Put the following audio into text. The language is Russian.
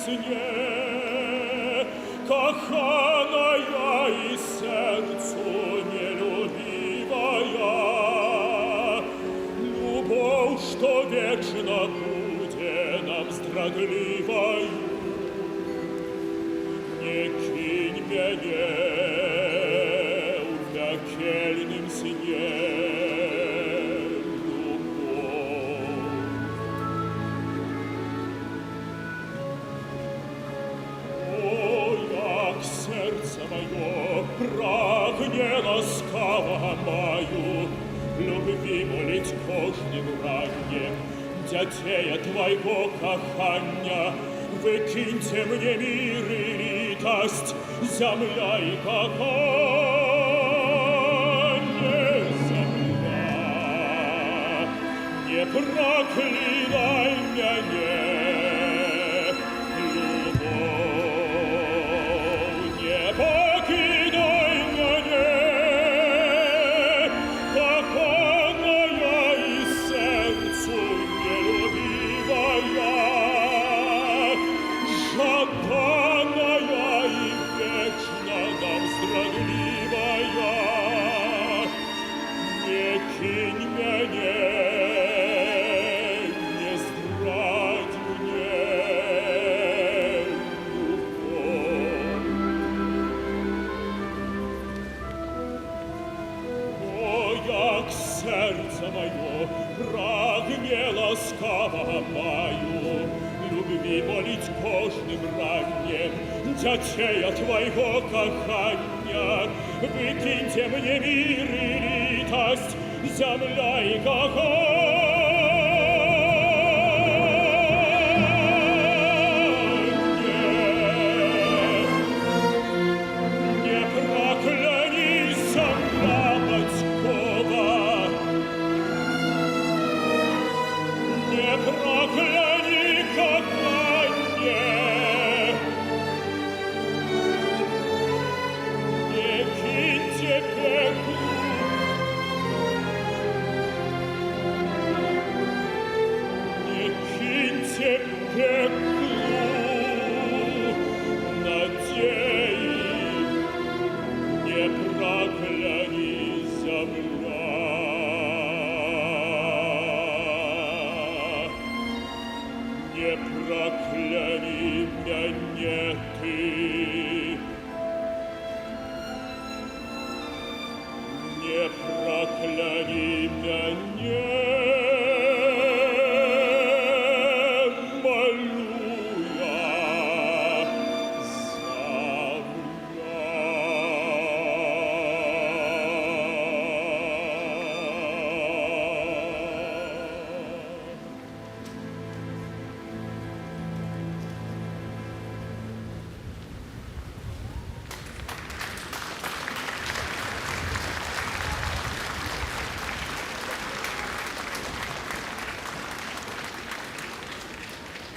сне, коханая и сердцу нелюбивая, любовь, что вечно будет нам здрадливою, не кинь меня в пекельном сне. Сердце мое прагне ласкаво мою, любви молить кожним раннем, дятея твоего кохання, викиньте мне мир и литость, земля и коханье, земля, не проклинай меня. Покидай меня, коханая и сердцу нелюбивая, жаданная и вечно нам здравливая, не кинь меня. Сердце мое прагне ласкаво мою, любви молить кожным раннем, дятея твоего кохання, выкиньте мне мир и литость, земля и коханье. Не прокляни земля Батькова, не прокляни коханье, не киньте пеклу, не киньте пеклу надеи, не прокляни земля. Не прокляни меня ты, не прокляни меня.